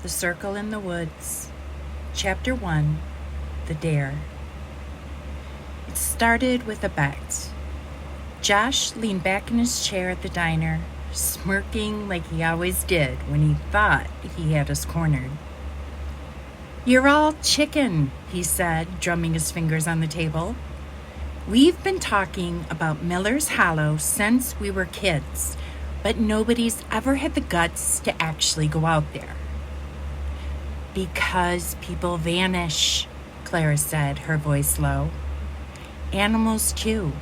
The Circle in the Woods, Chapter 1, The Dare. It started with a bet. Josh leaned back in his chair at the diner, smirking like he always did when he thought he had us cornered. "You're all chicken," he said, drumming his fingers on the table. "We've been talking about Miller's Hollow since we were kids, but nobody's ever had the guts to actually go out there." "Because people vanish," Clara said, her voice low. "Animals, too.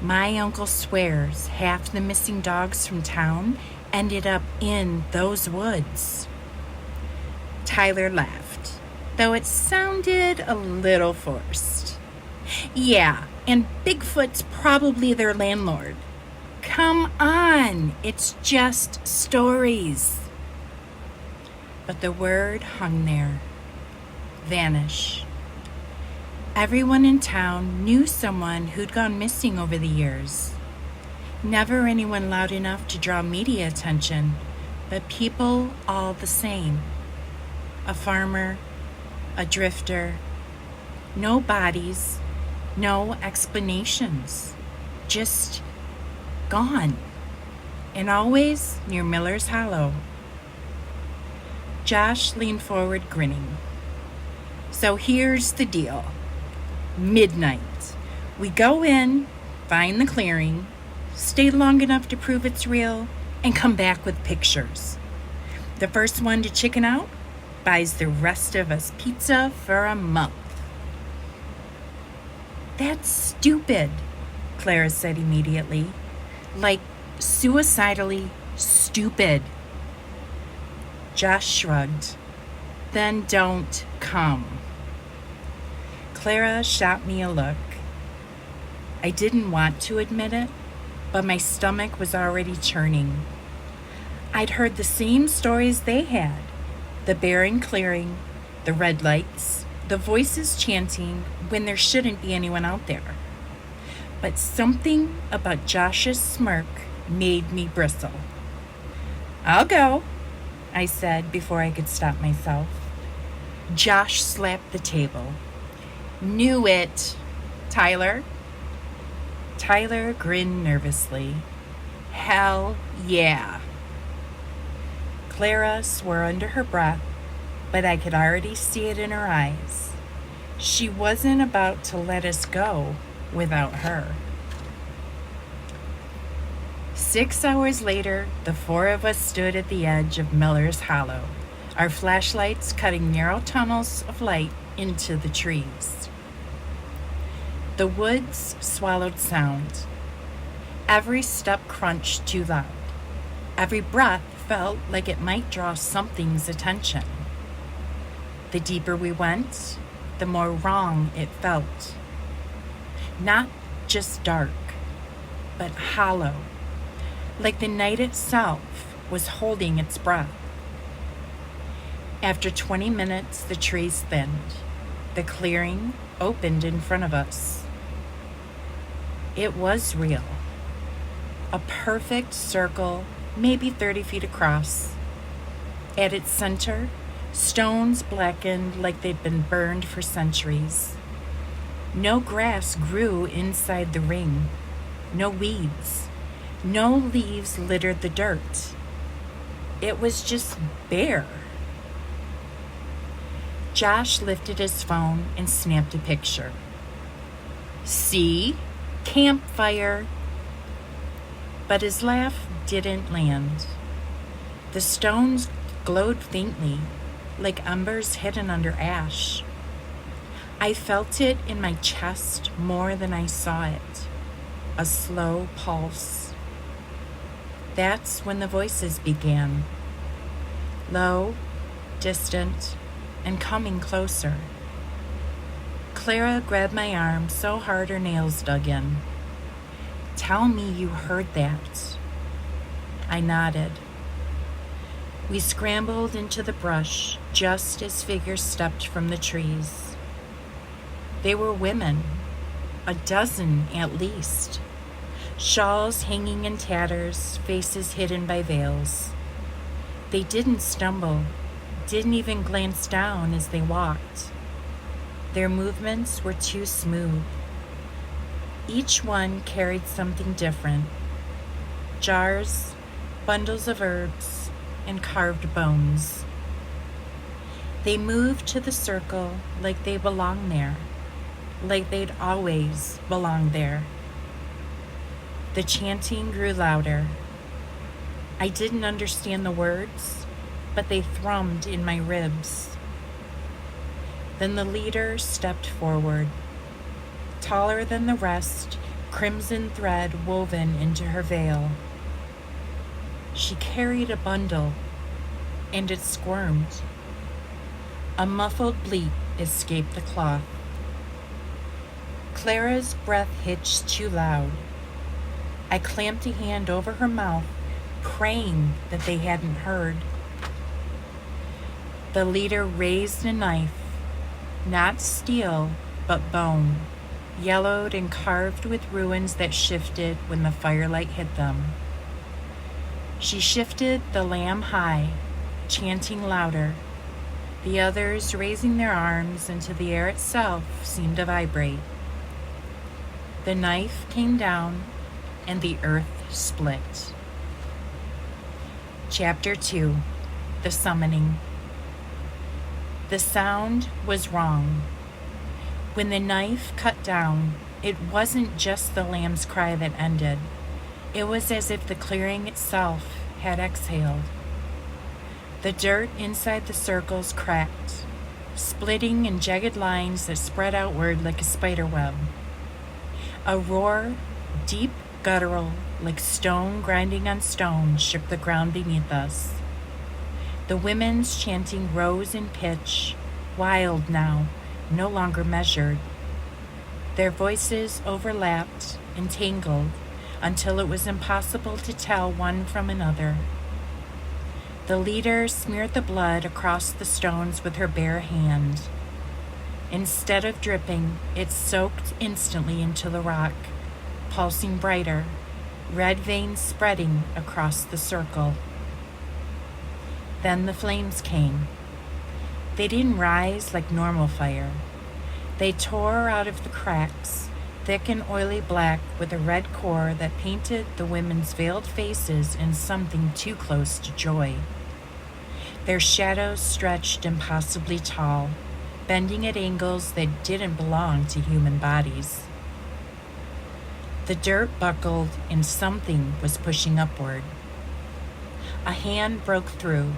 My uncle swears half the missing dogs from town ended up in those woods." Tyler laughed, though it sounded a little forced. "Yeah, and Bigfoot's probably their landlord. Come on, it's just stories." But the word hung there. Vanish. Everyone in town knew someone who'd gone missing over the years. Never anyone loud enough to draw media attention, but people all the same. A farmer, a drifter. No bodies, no explanations. Just gone. And always near Miller's Hollow. Josh leaned forward, grinning. "So here's the deal. Midnight. We go in, find the clearing, stay long enough to prove it's real, and come back with pictures. The first one to chicken out buys the rest of us pizza for a month." "That's stupid," Clara said immediately. "Like, suicidally stupid." Josh shrugged. "Then don't come." Clara shot me a look. I didn't want to admit it, but my stomach was already churning. I'd heard the same stories they had. The barren clearing, the red lights, the voices chanting when there shouldn't be anyone out there. But something about Josh's smirk made me bristle. "I'll go," I said before I could stop myself. Josh slapped the table. "Knew it. Tyler?" Tyler grinned nervously. "Hell yeah." Clara swore under her breath, but I could already see it in her eyes. She wasn't about to let us go without her. 6 hours later, the four of us stood at the edge of Miller's Hollow, our flashlights cutting narrow tunnels of light into the trees. The woods swallowed sound. Every step crunched too loud. Every breath felt like it might draw something's attention. The deeper we went, the more wrong it felt. Not just dark, but hollow, like the night itself was holding its breath. After 20 minutes, the trees thinned. The clearing opened in front of us. It was real. A perfect circle, maybe 30 feet across. At its center, stones blackened like they'd been burned for centuries. No grass grew inside the ring. No weeds. No leaves littered the dirt. It was just bare. Josh lifted his phone and snapped a picture. "See? Campfire." But his laugh didn't land. The stones glowed faintly, like embers hidden under ash. I felt it in my chest more than I saw it. A slow pulse. That's when the voices began. Low, distant, and coming closer. Clara grabbed my arm so hard her nails dug in. "Tell me you heard that." I nodded. We scrambled into the brush just as figures stepped from the trees. They were women, a dozen at least. Shawls hanging in tatters, faces hidden by veils. They didn't stumble, didn't even glance down as they walked. Their movements were too smooth. Each one carried something different: jars, bundles of herbs, and carved bones. They moved to the circle like they belonged there, like they'd always belonged there. The chanting grew louder. I didn't understand the words, but they thrummed in my ribs. Then the leader stepped forward, taller than the rest, crimson thread woven into her veil. She carried a bundle, and it squirmed. A muffled bleat escaped the cloth. Clara's breath hitched too loud. I clamped a hand over her mouth, praying that they hadn't heard. The leader raised a knife, not steel, but bone, yellowed and carved with runes that shifted when the firelight hit them. She shifted the lamb high, chanting louder. The others, raising their arms until the air itself seemed to vibrate. The knife came down, and the earth split. Chapter 2: The Summoning. The sound was wrong. When the knife cut down, it wasn't just the lamb's cry that ended. It was as if the clearing itself had exhaled. The dirt inside the circles cracked, splitting in jagged lines that spread outward like a spider web. A roar, deep, guttural, like stone grinding on stone, shook the ground beneath us. The women's chanting rose in pitch, wild now, no longer measured. Their voices overlapped, entangled, until it was impossible to tell one from another. The leader smeared the blood across the stones with her bare hand. Instead of dripping, it soaked instantly into the rock, pulsing brighter, red veins spreading across the circle. Then the flames came. They didn't rise like normal fire. They tore out of the cracks, thick and oily black, with a red core that painted the women's veiled faces in something too close to joy. Their shadows stretched impossibly tall, bending at angles that didn't belong to human bodies. The dirt buckled and something was pushing upward. A hand broke through,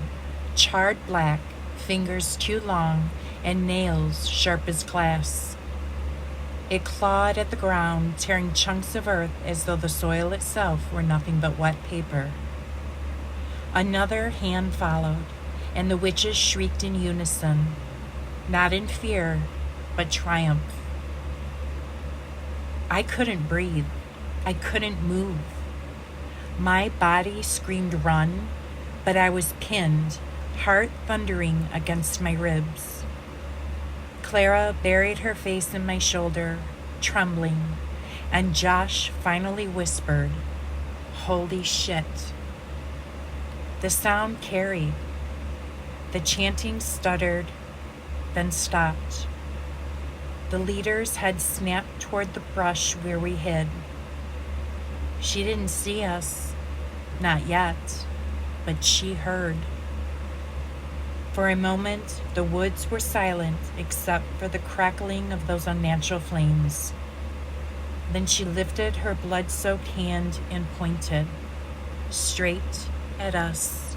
charred black, fingers too long, and nails sharp as glass. It clawed at the ground, tearing chunks of earth as though the soil itself were nothing but wet paper. Another hand followed, and the witches shrieked in unison, not in fear, but triumph. I couldn't breathe. I couldn't move. My body screamed run, but I was pinned, heart thundering against my ribs. Clara buried her face in my shoulder, trembling, and Josh finally whispered, "Holy shit." The sound carried. The chanting stuttered, then stopped. The leader's head snapped toward the brush where we hid. She didn't see us, not yet, but she heard. For a moment, the woods were silent except for the crackling of those unnatural flames. Then she lifted her blood-soaked hand and pointed, straight at us.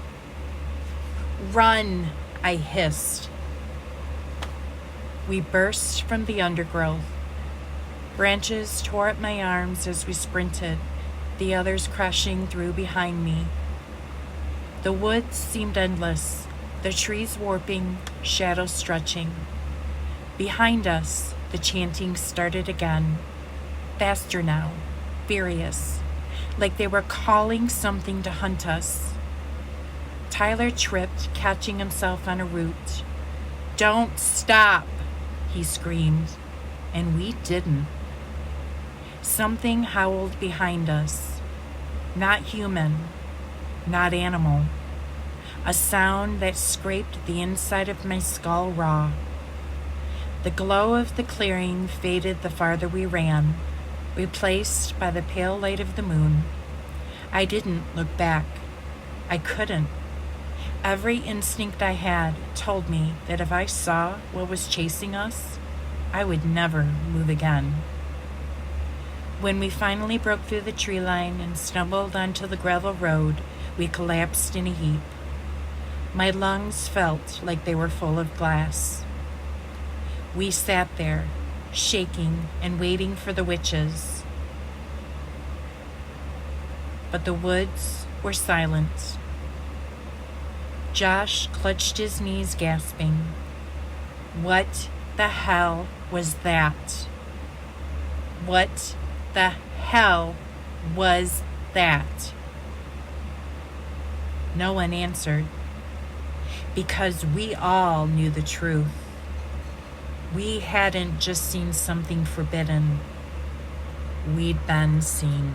"Run!" I hissed. We burst from the undergrowth. Branches tore at my arms as we sprinted, the others crashing through behind me. The woods seemed endless, the trees warping, shadows stretching. Behind us, the chanting started again, faster now, furious, like they were calling something to hunt us. Tyler tripped, catching himself on a root. "Don't stop!" he screamed, and we didn't. Something howled behind us. Not human, not animal. a sound that scraped the inside of my skull raw. The glow of the clearing faded the farther we ran, replaced by the pale light of the moon. I didn't look back. I couldn't. Every instinct I had told me that if I saw what was chasing us, I would never move again. When we finally broke through the tree line and stumbled onto the gravel road, we collapsed in a heap. My lungs felt like they were full of glass. We sat there, shaking and waiting for the witches. But the woods were silent. Josh clutched his knees, gasping. What the hell was that? What the hell was that? No one answered, because we all knew the truth. We hadn't just seen something forbidden. We'd been seen.